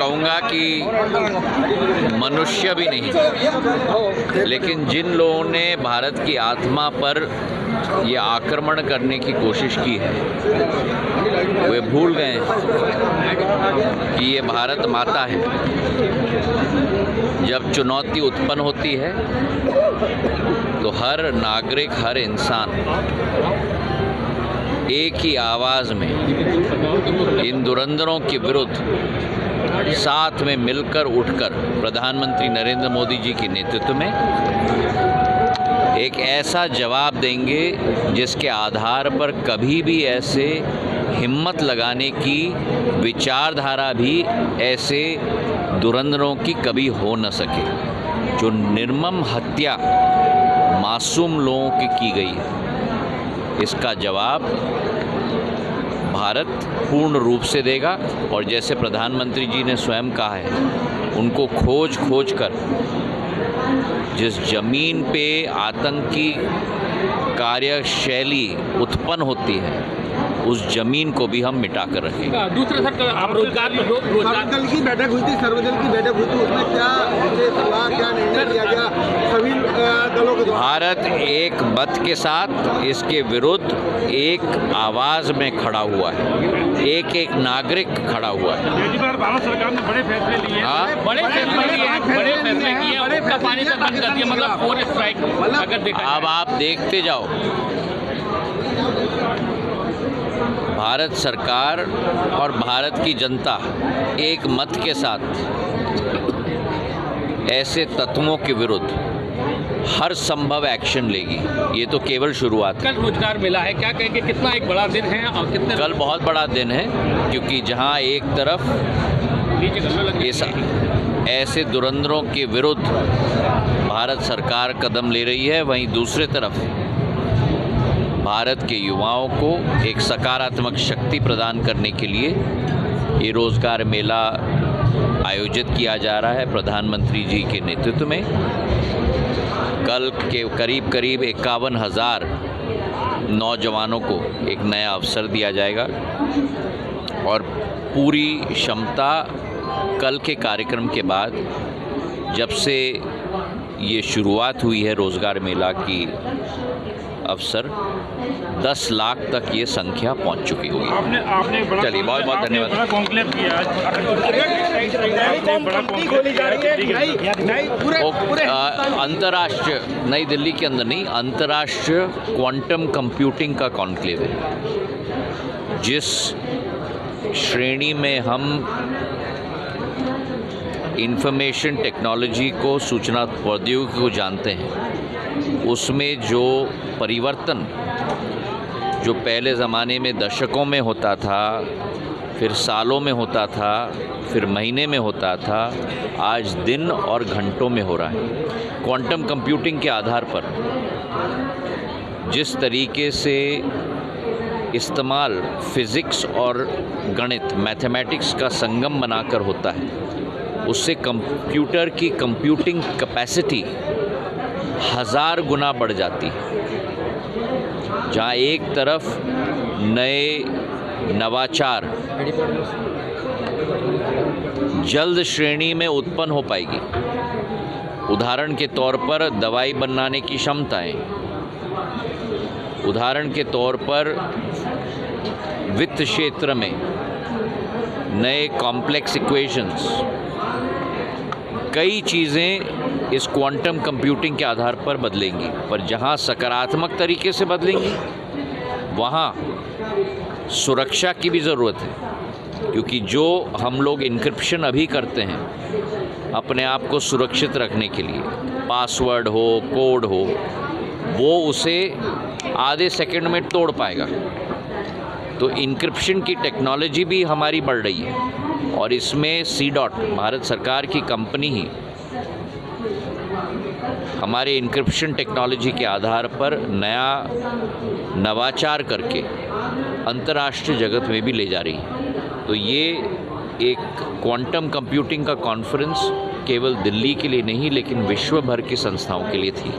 कहूँगा कि मनुष्य भी नहीं, लेकिन जिन लोगों ने भारत की आत्मा पर ये आक्रमण करने की कोशिश की है वे भूल गए कि ये भारत माता है। जब चुनौती उत्पन्न होती है तो हर नागरिक, हर इंसान एक ही आवाज़ में इन धुरंधरों के विरुद्ध साथ में मिलकर उठकर प्रधानमंत्री नरेंद्र मोदी जी के नेतृत्व में एक ऐसा जवाब देंगे जिसके आधार पर कभी भी ऐसे हिम्मत लगाने की विचारधारा भी ऐसे धुरंधरों की कभी हो न सके। जो निर्मम हत्या मासूम लोगों की गई है, इसका जवाब भारत पूर्ण रूप से देगा। और जैसे प्रधानमंत्री जी ने स्वयं कहा है, उनको खोज कर जिस जमीन पे आतंकी कार्यशैली उत्पन्न होती है उस जमीन को भी हम मिटा कर रखेंगे। दूसरा सर, आप रोजगार दल की बैठक हुई थी, सर्वदल की बैठक हुई थी, उसमें क्या निर्णय लिया गया सभी दलों के द्वारा? भारत एक मत के साथ इसके विरुद्ध एक आवाज़ में खड़ा हुआ है, एक नागरिक खड़ा हुआ है। भारत सरकार ने बड़े फैसले लिए हैं, बड़े फैसले किए, उसका पानी तक बंद कर दिया, मतलब 4 स्ट्राइक अगर देखा। अब आप देखते जाओ, भारत सरकार और भारत की जनता एक मत के साथ ऐसे तत्वों के विरुद्ध हर संभव एक्शन लेगी। ये तो केवल शुरुआत है। कल रोजगार मिला है, क्या कहेंगे, कितना एक बड़ा दिन है और कितने? कल बहुत बड़ा दिन है, क्योंकि जहां एक तरफ ऐसे धुरंधरों के विरुद्ध भारत सरकार कदम ले रही है, वहीं दूसरे तरफ भारत के युवाओं को एक सकारात्मक शक्ति प्रदान करने के लिए ये रोज़गार मेला आयोजित किया जा रहा है प्रधानमंत्री जी के नेतृत्व में। कल के करीब 51,000 नौजवानों को एक नया अवसर दिया जाएगा और पूरी क्षमता कल के कार्यक्रम के बाद, जब से ये शुरुआत हुई है रोज़गार मेला की अवसर, 10 लाख तक ये संख्या पहुंच चुकी होगी। चलिए, बहुत बहुत धन्यवाद। अंतर्राष्ट्रीय, नई दिल्ली के अंदर नहीं, अंतर्राष्ट्रीय क्वांटम कंप्यूटिंग का कॉन्क्लेव है। जिस श्रेणी में हम इंफॉर्मेशन टेक्नोलॉजी को, सूचना प्रौद्योगिकी को जानते हैं, उसमें जो परिवर्तन जो पहले ज़माने में दशकों में होता था, फिर सालों में होता था, फिर महीने में होता था, आज दिन और घंटों में हो रहा है। क्वांटम कंप्यूटिंग के आधार पर जिस तरीके से इस्तेमाल फिज़िक्स और गणित, मैथमेटिक्स का संगम बनाकर होता है, उससे कंप्यूटर की कंप्यूटिंग कैपेसिटी 1000 गुना बढ़ जाती है। जहाँ एक तरफ नए नवाचार जल्द श्रेणी में उत्पन्न हो पाएगी, उदाहरण के तौर पर दवाई बनाने की क्षमताएं, उदाहरण के तौर पर वित्त क्षेत्र में नए कॉम्प्लेक्स इक्वेशंस, कई चीज़ें इस क्वांटम कंप्यूटिंग के आधार पर बदलेंगी। पर जहाँ सकारात्मक तरीके से बदलेंगी, वहाँ सुरक्षा की भी ज़रूरत है, क्योंकि जो हम लोग इनक्रिप्शन अभी करते हैं अपने आप को सुरक्षित रखने के लिए, पासवर्ड हो, कोड हो, वो उसे आधे सेकंड में तोड़ पाएगा। तो इनक्रिप्शन की टेक्नोलॉजी भी हमारी बढ़ रही है और इसमें C-DOT, भारत सरकार की कंपनी ही हमारे इनक्रिप्शन टेक्नोलॉजी के आधार पर नया नवाचार करके अंतर्राष्ट्रीय जगत में भी ले जा रही है। तो ये एक क्वांटम कंप्यूटिंग का कॉन्फ्रेंस केवल दिल्ली के लिए नहीं, लेकिन विश्व भर की संस्थाओं के लिए थी।